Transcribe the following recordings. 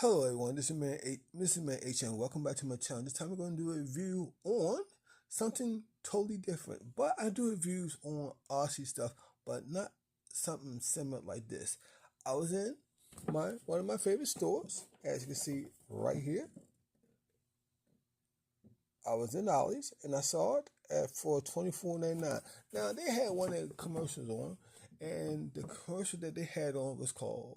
Hello everyone, this is man H and welcome back to my channel. This time we're going to do a review on something totally different. But I do reviews on RC stuff, but not something similar like this. I was in one of my favorite stores, as you can see right here. I was in Ollie's and I saw it for $24.99. Now they had one of the commercials on, and the commercial that they had on was called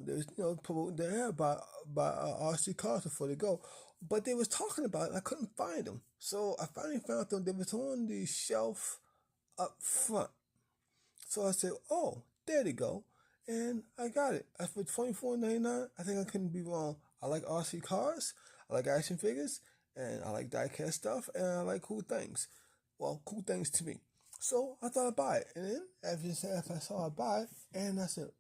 there's promoting the air by RC cars before they go, but they was talking about it. I couldn't find them, so I finally found them. They was on the shelf up front. So I said, "Oh, there they go," and I got it. I for $24.99. I think I couldn't be wrong. I like RC cars. I like action figures, and I like diecast stuff, and I like cool things. Well, cool things to me. So I thought I'd buy it, and then after I saw I buy it, and I said,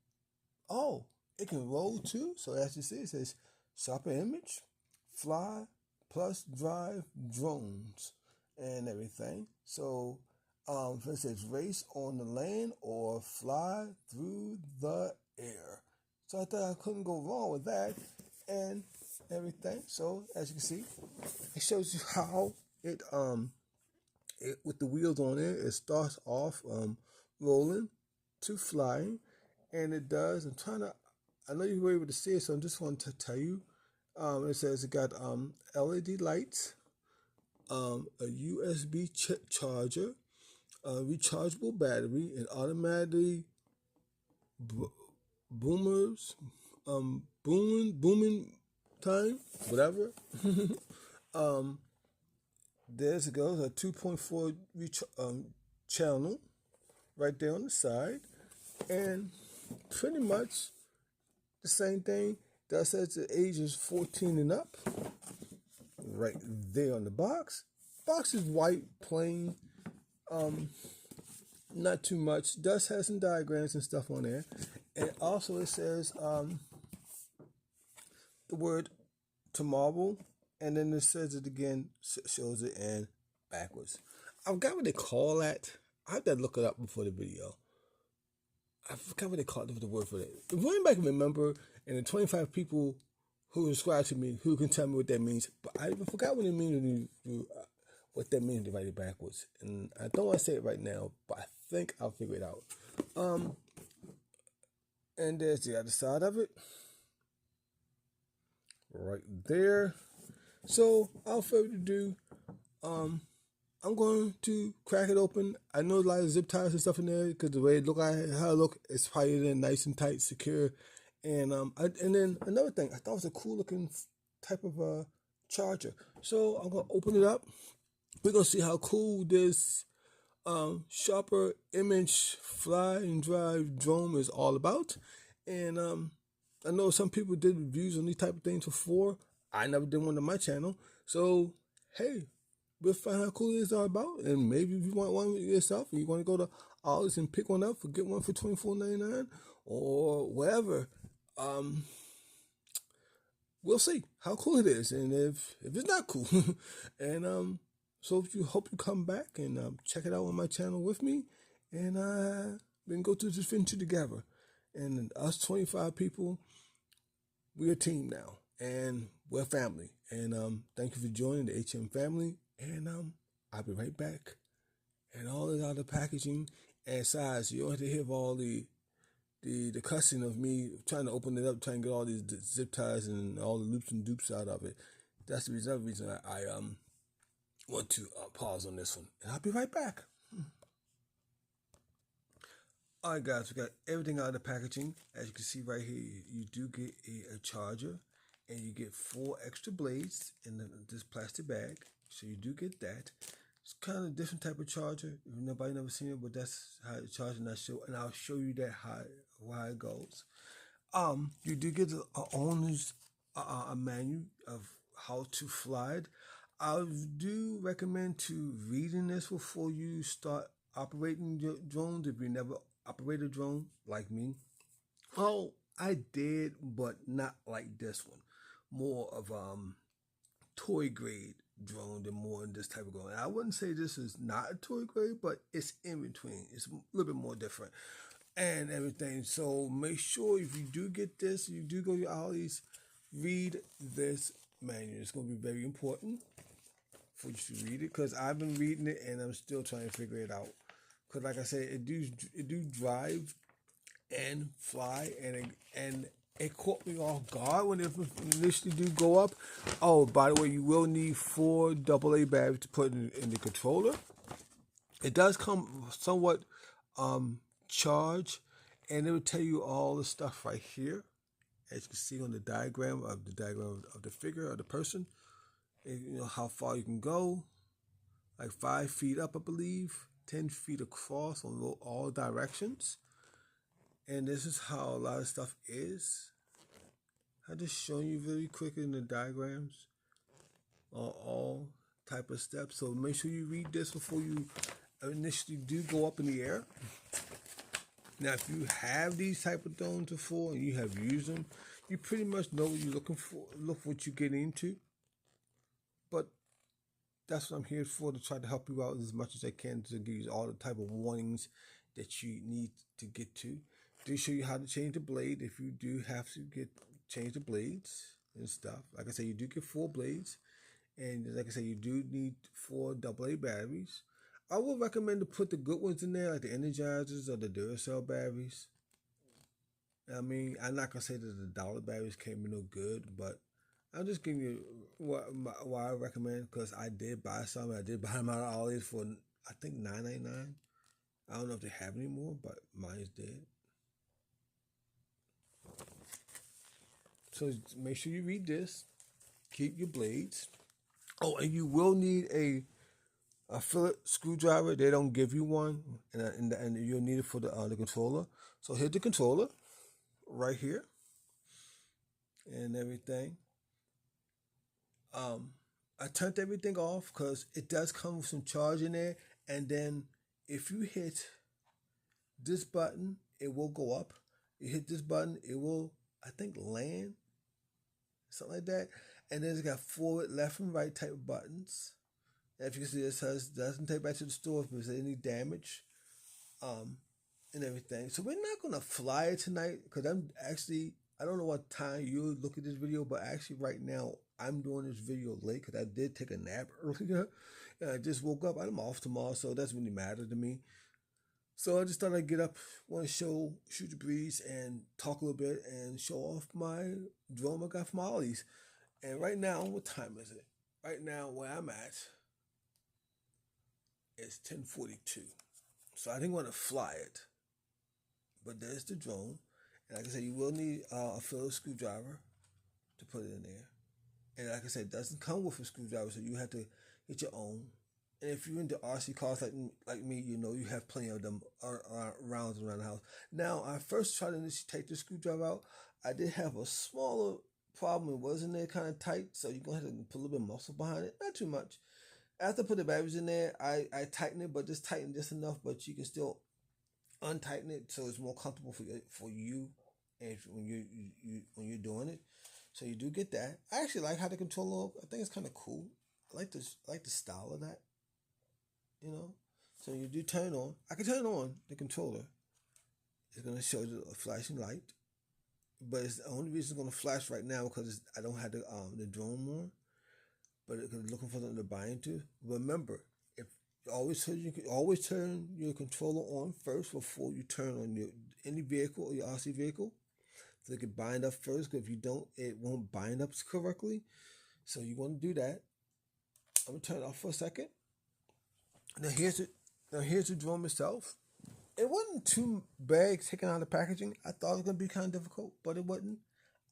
"Oh, it can roll too." So as you see, it says sharper image, fly, plus drive drones and everything. So it says race on the land or fly through the air. So I thought I couldn't go wrong with that and everything. So as you can see, it shows you how it with the wheels on it. It starts off rolling to flying, and it does. I know you were able to see it, so I just wanted to tell you. It says it got LED lights, a USB charger, a rechargeable battery, and automatically boomers, booming time, whatever. There's it goes, a 2.4 channel right there on the side, and pretty much the same thing. That says the age is 14 and up. Right there on the box. Box is white, plain. Not too much. Does have some diagrams and stuff on there. And also it says the word tomorrow. And then it says it again, shows it in backwards. I forgot what they call that. I have to look it up before the video. I forgot what they called it, the word for that. If anybody can remember, and the 25 people who subscribe to me who can tell me what that means, but I forgot what it means what that means to write it backwards. And I don't want to say it right now, but I think I'll figure it out. And there's the other side of it. Right there. So without further ado, I'm going to crack it open. I know a lot of zip ties and stuff in there because the way it look, how it look, it's probably nice and tight, secure. And and then another thing, I thought it was a cool looking type of charger. So I'm gonna open it up. We're gonna see how cool this sharper image fly and drive drone is all about. And I know some people did reviews on these type of things before. I never did one on my channel. So hey, we'll find out how cool it is all about, and maybe if you want one yourself, you want to go to Ollie's and pick one up get one for $24.99 or whatever. We'll see how cool it is, and if it's not cool, and so if you hope you come back and check it out on my channel with me, and we can go through this venture together. And us 25 people, we're a team now, and we're family. And thank you for joining the HM family. And I'll be right back. And all the other packaging and size, you don't have to hear all the cussing of me trying to open it up, trying to get all these zip ties and all the loops and dupes out of it. That's the reason I want to pause on this one. And I'll be right back. Alright guys, we got everything out of the packaging. As you can see right here, you do get a charger, and you get 4 extra blades in this plastic bag. So you do get that. It's kind of a different type of charger. If nobody never seen it, but that's how the charger, and I'll show you that how it goes. You do get a owner's a manual of how to fly it. I do recommend to reading this before you start operating your drones if you never operate a drone like me. Oh, I did, but not like this one. More of toy grade drone than more in this type of drone. I wouldn't say this is not a toy grade, but it's in between. It's a little bit more different and everything. So make sure if you do get this, you do go to Ollie's, read this manual. It's going to be very important for you to read it because I've been reading it and I'm still trying to figure it out. Because like I said, it do drive and fly, and it caught me off guard when it initially do go up. Oh, by the way, you will need 4 AA batteries to put in the controller. It does come somewhat charged, and it will tell you all the stuff right here, as you can see on the diagram of the figure of the person. And, you know how far you can go, like 5 feet up, I believe, 10 feet across on all directions. And this is how a lot of stuff is. I just showing you very quick in the diagrams on all type of steps. So make sure you read this before you initially do go up in the air. Now, if you have these type of drones before and you have used them, you pretty much know what you're looking for. Look what you get into. But that's what I'm here for, to try to help you out as much as I can to give you all the type of warnings that you need to get to. Do show you how to change the blade if you do have to change the blades and stuff. Like I said, you do get 4 blades, and like I said, you do need 4 AA batteries. I would recommend to put the good ones in there, like the Energizers or the Duracell batteries. I mean, I'm not gonna say that the dollar batteries can't be no good, but I'm just giving you what I recommend, because I did buy some. I did buy them out of Ollie's for, I think, $9.99. I don't know if they have any more, but mine's did. So make sure you read this. Keep your blades. Oh, and you will need a Phillips screwdriver. They don't give you one, and you'll need it for the controller. So here's the controller right here and everything. I turned everything off because it does come with some charge in there, and then if you hit this button, it will go up. You hit this button, it will, I think, land, something like that. And then it's got forward, left, and right type of buttons. And if you can see, it says doesn't take back to the store if there's any damage, and everything. So we're not gonna fly it tonight because I don't know what time you look at this video, but actually right now I'm doing this video late because I did take a nap earlier and I just woke up. I'm off tomorrow, so it doesn't really matter to me. So I just thought I'd get up, want to shoot the breeze and talk a little bit and show off my drone I got from Ollie's. And right now, what time is it? Right now, where I'm at, it's 10:42. So I didn't want to fly it, but there's the drone. And like I said, you will need a Phillips screwdriver to put it in there. And like I said, it doesn't come with a screwdriver, so you have to get your own. And if you're into RC cars like me, you know you have plenty of them around the house. Now, I first tried to take the screwdriver out. I did have a smaller problem. It wasn't there kind of tight, so you're going to have to put a little bit of muscle behind it. Not too much. After I put the batteries in there, I tighten it, but just tighten just enough, but you can still untighten it so it's more comfortable for you and when you're doing it. So you do get that. I actually like how the controller. I think it's kind of cool. I like the style of that. You know, so you do turn on. I can turn on the controller. It's gonna show you a flashing light, but it's the only reason it's gonna flash right now because I don't have the drone on. But it's looking for something to bind to. Remember, if you always turn your controller on first before you turn on any vehicle or your RC vehicle, so it can bind up first. Because if you don't, it won't bind up correctly. So you want to do that. I'm gonna turn it off for a second. Now here's the drone itself. It wasn't too bad taking out the packaging. I thought it was gonna be kind of difficult, but it wasn't.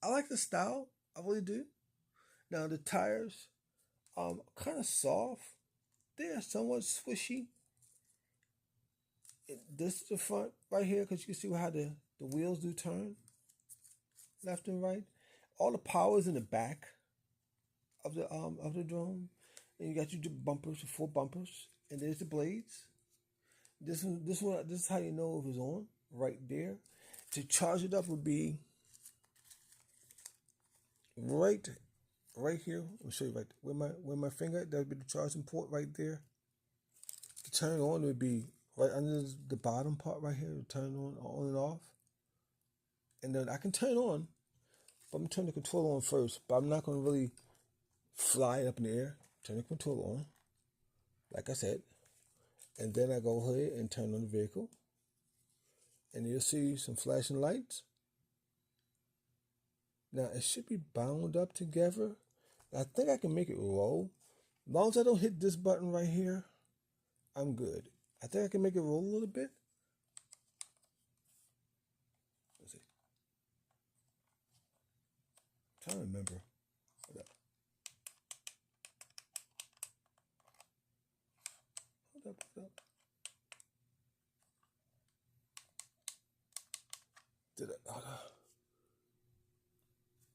I like the style. I really do. Now the tires, kind of soft. They're somewhat swishy. This is the front right here because you can see how the wheels do turn left and right. All the power is in the back of the drone, and you got your bumpers, the 4 bumpers, and there's the blades. This is how you know if it's on right there. To charge it up would be right here. I'll show you right where my finger. That would be the charging port right there. To turn on, it would be right under the bottom part right here. To turn on and off. And then I can turn on, I'm going to turn the controller on first, but I'm not going to really fly it up in the air. Turn the controller on, like I said, and then I go ahead and turn on the vehicle, and you'll see some flashing lights. Now it should be bound up together. I think I can make it roll. As long as I don't hit this button right here, I'm good. I think I can make it roll a little bit. Let's see. I'm trying to remember. Hold up. Hold up.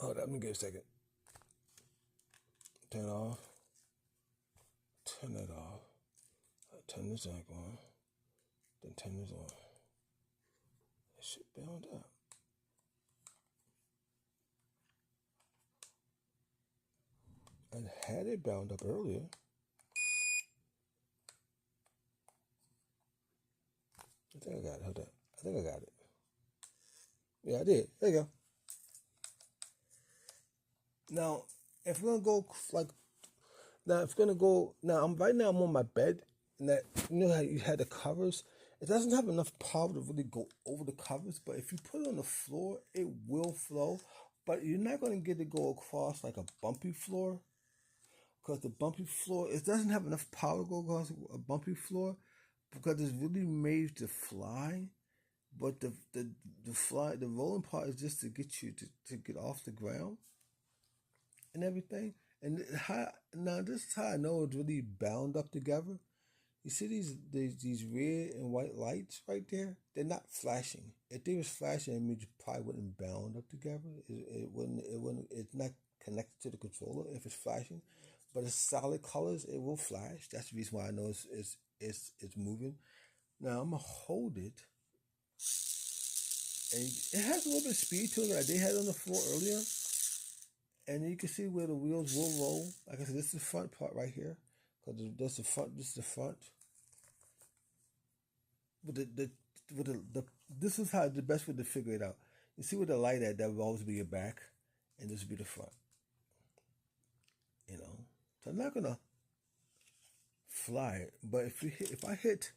Hold up, let me get a second. Turn it off. Turn that off. Turn this back on. Then turn this on. It should bound up. I had it bound up earlier. I think I got it. Hold up. I think I got it. Yeah, I did. There you go. Now, if we're gonna go right now I'm on my bed, and that, you know how you had the covers. It doesn't have enough power to really go over the covers, but if you put it on the floor, it will flow. But you're not gonna get it go across like a bumpy floor, because the bumpy floor, it doesn't have enough power to go across a bumpy floor, because it's really made to fly. But the rolling part is just to get you to get off the ground and everything. And this is how I know it's really bound up together. You see these red and white lights right there? They're not flashing. If they was flashing, it means you probably wouldn't bound up together. It wouldn't. It's not connected to the controller if it's flashing. But it's solid colors. It will flash. That's the reason why I know it's moving. Now I'm gonna hold it, and it has a little bit of speed to it, like they had on the floor earlier. And you can see where the wheels will roll. Like I said, this is the front part right here, because that's the front. This is the front. But this is how the best way to figure it out. You see where the light at? That will always be your back, and this will be the front. You know, so I'm not gonna fly it, but if I hit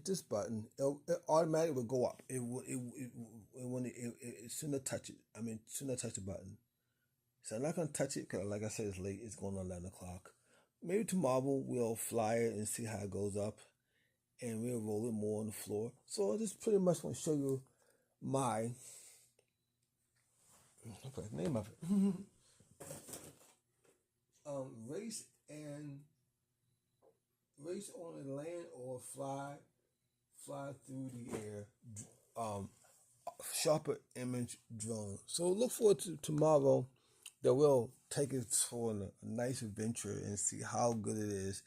this button, it automatically will go up. As soon as I touch it. As soon as I touch the button. So I'm not gonna touch it because, like I said, it's late. It's going on 11 o'clock. Maybe tomorrow we'll fly it and see how it goes up, and we'll roll it more on the floor. So I just pretty much want to show you my name of it. Race on the land or fly through the air. Sharper image drone. So look forward to tomorrow, that we'll take it for a nice adventure and see how good it is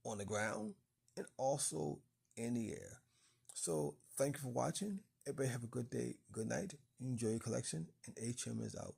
on the ground and also in the air. So thank you for watching. Everybody have a good day, good night. Enjoy your collection, and HM is out.